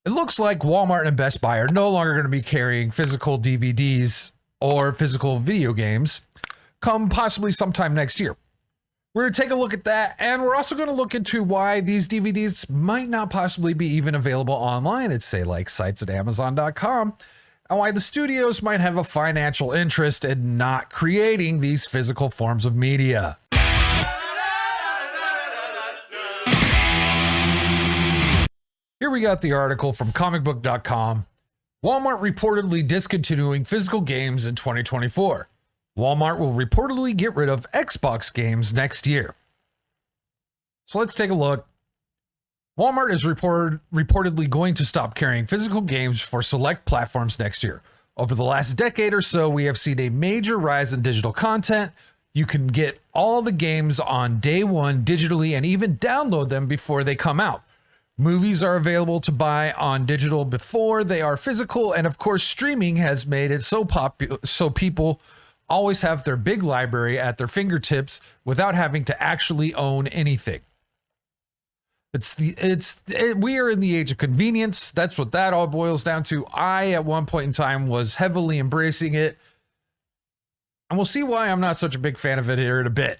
It looks like Walmart and Best Buy are no longer going to be carrying physical DVDs or physical video games come possibly sometime next year. We're going to take a look at that, and we're also going to look into why these DVDs might not possibly be even available online at, say, like sites at Amazon.com, and why the studios might have a financial interest in not creating these physical forms of media. Here we got the article from comicbook.com. Walmart reportedly discontinuing physical games in 2024. Walmart will reportedly get rid of Xbox games next year. So let's take a look. Walmart is reportedly going to stop carrying physical games for select platforms next year. Over the last decade or so, we have seen a major rise in digital content. You can get all the games on day one digitally and even download them before they come out. Movies are available to buy on digital before they are physical, and of course, streaming has made it so popular, so people always have their big library at their fingertips without having to actually own anything. We are in the age of convenience. That's what that all boils down to. I, at one point in time, was heavily embracing it, and we'll see why I'm not such a big fan of it here in a bit.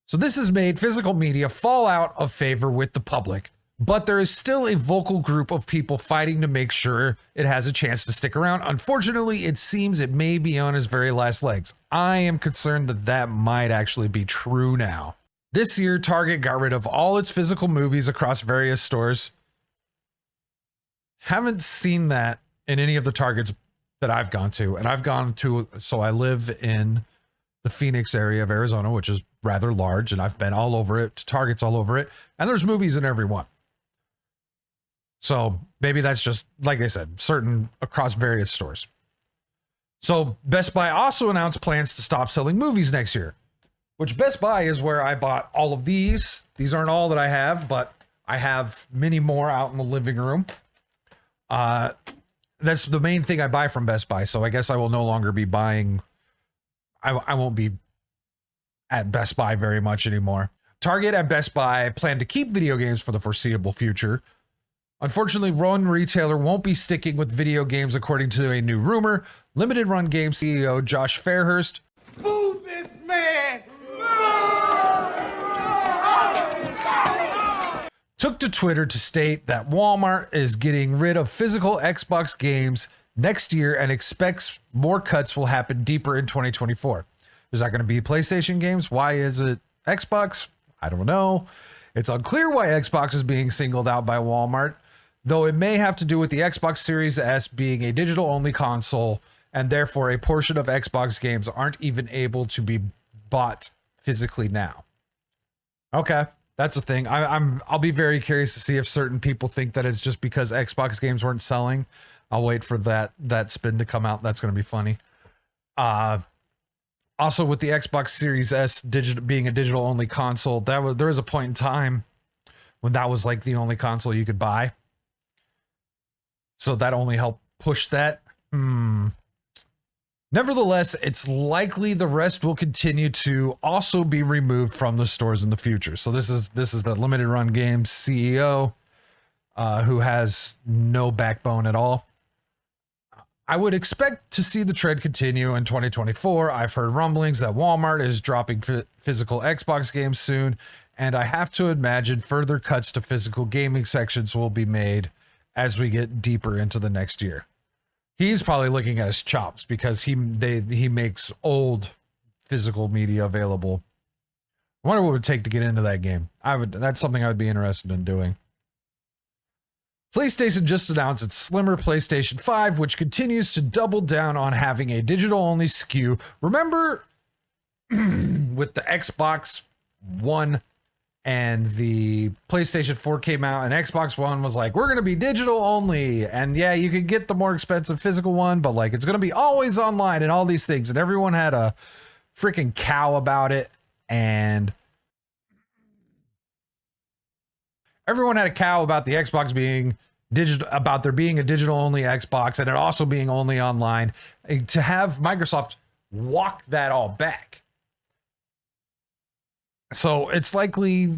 So this has made physical media fall out of favor with the public, but there is still a vocal group of people fighting to make sure it has a chance to stick around. Unfortunately, it seems it may be on its very last legs. I am concerned that that might actually be true now. This year, Target got rid of all its physical movies across various stores. Haven't seen that in any of the Targets that I've gone to, and I've gone to, so I live in the Phoenix area of Arizona, which is rather large, and I've been all over it, to Targets all over it, and there's movies in every one. So maybe that's just, like I said, certain across various stores. So Best Buy also announced plans to stop selling movies next year, which Best Buy is where I bought all of these. These aren't all that I have, but I have many more out in the living room. That's the main thing I buy from Best Buy. So I guess I will no longer be buying. I won't be at Best Buy very much anymore. Target and Best Buy plan to keep video games for the foreseeable future. Unfortunately, one retailer won't be sticking with video games, according to a new rumor. Limited Run Games CEO Josh Fairhurst Boo this man! took to Twitter to state that Walmart is getting rid of physical Xbox games next year and expects more cuts will happen deeper in 2024. Is that going to be PlayStation games? Why is it Xbox? I don't know. It's unclear why Xbox is being singled out by Walmart, though it may have to do with the Xbox Series S being a digital-only console, and therefore a portion of Xbox games aren't even able to be bought physically now. Okay, that's a thing. I'll be very curious to see if certain people think that it's just because Xbox games weren't selling. I'll wait for that spin to come out. That's going to be funny. Also, with the Xbox Series S being a digital-only console, there was a point in time when that was like the only console you could buy. So that only helped push that. Nevertheless, it's likely the rest will continue to also be removed from the stores in the future. So this is the Limited Run Games CEO who has no backbone at all. I would expect to see the trend continue in 2024. I've heard rumblings that Walmart is dropping physical Xbox games soon, and I have to imagine further cuts to physical gaming sections will be made as we get deeper into the next year. He's probably looking at his chops because he makes old physical media available. I wonder what it would take to get into that game. That's something I would be interested in doing. PlayStation just announced its slimmer PlayStation 5, which continues to double down on having a digital-only SKU. Remember with the Xbox One and the PlayStation 4 came out, and Xbox One was like, we're going to be digital only. And yeah, you could get the more expensive physical one, but like it's going to be always online and all these things. And everyone had a freaking cow about it. And everyone had a cow about the Xbox being digital, about there being a digital only Xbox and it also being only online. To have Microsoft walk that all back. So it's likely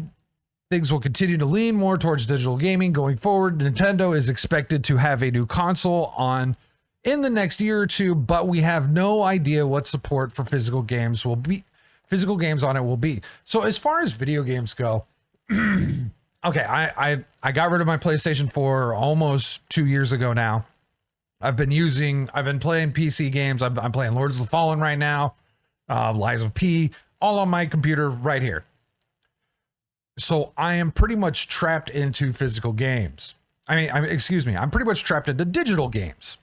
things will continue to lean more towards digital gaming going forward. Nintendo is expected to have a new console on in the next year or two, but we have no idea what support for physical games on it will be. So as far as video games go, okay, I got rid of my PlayStation 4 almost 2 years ago now. I've been playing PC games. I'm playing Lords of the Fallen right now, Lies of P, all on my computer right here. So I am pretty much trapped into physical games. I'm pretty much trapped into digital games.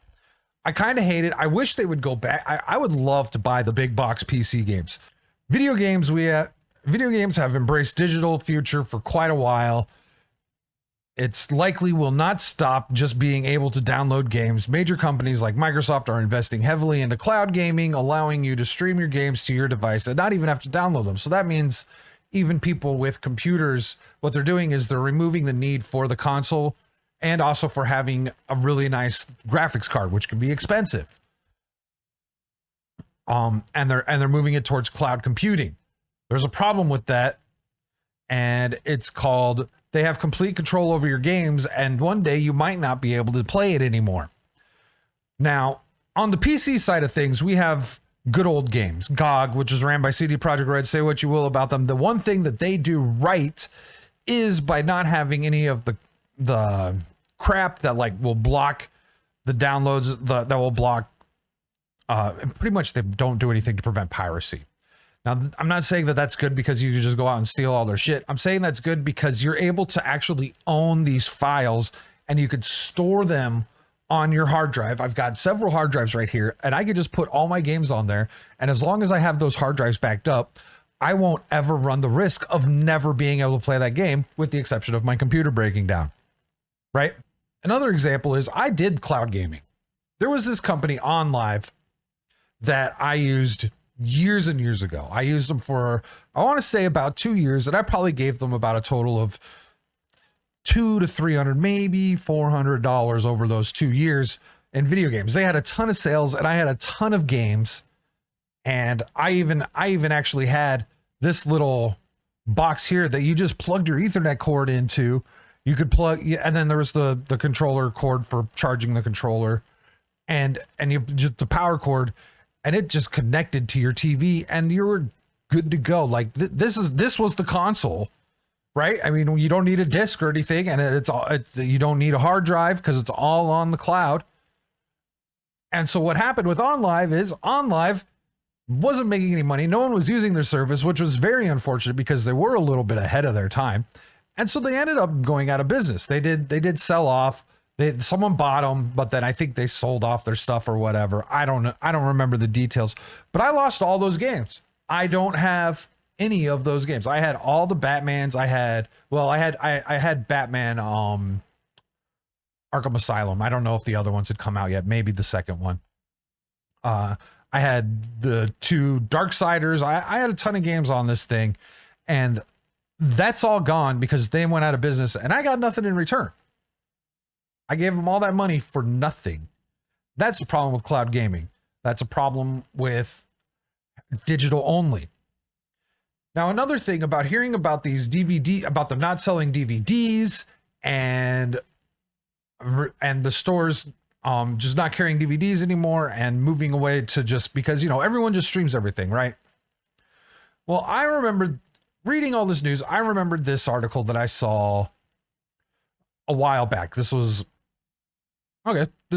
I kind of hate it. I wish they would go back. I would love to buy the big box PC games. Video games have embraced digital future for quite a while. It's likely will not stop just being able to download games. Major companies like Microsoft are investing heavily into cloud gaming, allowing you to stream your games to your device and not even have to download them. So that means even people with computers, what they're doing is they're removing the need for the console and also for having a really nice graphics card, which can be expensive. And they're moving it towards cloud computing. There's a problem with that, and it's called they have complete control over your games, and one day you might not be able to play it anymore. Now, on the PC side of things, we have good old games. GOG, which is ran by CD Projekt Red, say what you will about them. The one thing that they do right is by not having any of the crap that like will block the downloads, that will block pretty much they don't do anything to prevent piracy. Now, I'm not saying that that's good because you can just go out and steal all their shit. I'm saying that's good because you're able to actually own these files and you could store them on your hard drive. I've got several hard drives right here, and I could just put all my games on there. And as long as I have those hard drives backed up, I won't ever run the risk of never being able to play that game, with the exception of my computer breaking down. Right? Another example is I did cloud gaming. There was this company OnLive that I used years and years ago. I used them for, I want to say about 2 years, and I probably gave them about a total of $200 to $300, maybe $400 over those 2 years in video games. They had a ton of sales, and I had a ton of games. And I even actually had this little box here that you just plugged your Ethernet cord into. You could plug, and then there was the controller cord for charging the controller, and you just the power cord. And it just connected to your TV, and you were good to go. Like this was the console, right? I mean, you don't need a disc or anything, and you don't need a hard drive because it's all on the cloud. And so what happened with OnLive is OnLive wasn't making any money. No one was using their service, which was very unfortunate because they were a little bit ahead of their time, and so they ended up going out of business. They did sell off. Someone bought them, but then I think they sold off their stuff or whatever. I don't know. I don't remember the details, but I lost all those games. I don't have any of those games. I had all the Batmans. I had Batman, Arkham Asylum. I don't know if the other ones had come out yet. Maybe the second one. I had the 2 Darksiders. I had a ton of games on this thing, and that's all gone because they went out of business, and I got nothing in return. I gave them all that money for nothing. That's the problem with cloud gaming. That's a problem with digital only. Now, another thing about hearing about these about them not selling DVDs and the stores just not carrying DVDs anymore and moving away to just because, everyone just streams everything, right? Well, I remember reading all this news. I remembered this article that I saw a while back. This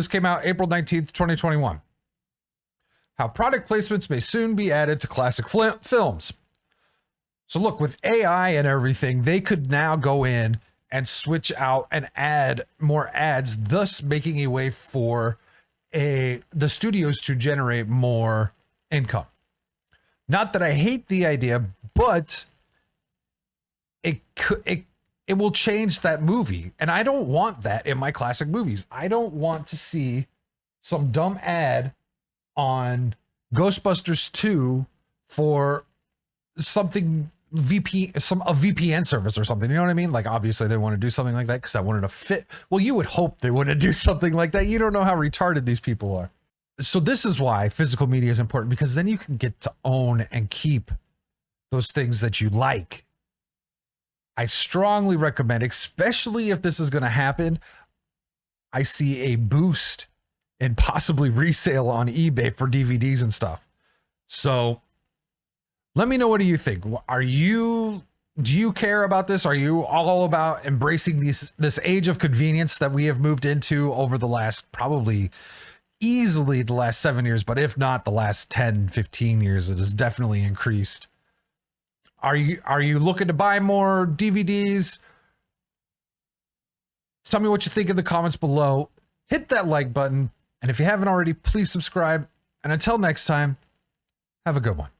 came out April 19th, 2021. How product placements may soon be added to classic films. So look, with AI and everything, they could now go in and switch out and add more ads, thus making a way for the studios to generate more income. Not that I hate the idea, but it will change that movie. And I don't want that in my classic movies. I don't want to see some dumb ad on Ghostbusters 2 for something a VPN service or something. You know what I mean? Like, obviously they want to do something like that because I wanted to fit. Well, you would hope they wouldn't do something like that. You don't know how retarded these people are. So this is why physical media is important, because then you can get to own and keep those things that you like. I strongly recommend, especially if this is going to happen, I see a boost in possibly resale on eBay for DVDs and stuff. So let me know, what do you think? Do you care about this? Are you all about embracing this age of convenience that we have moved into over the last, probably easily the last 7 years, but if not the last 10, 15 years, it has definitely increased. Are you looking to buy more DVDs? Tell me what you think in the comments below. Hit that like button. And if you haven't already, please subscribe. And until next time, have a good one.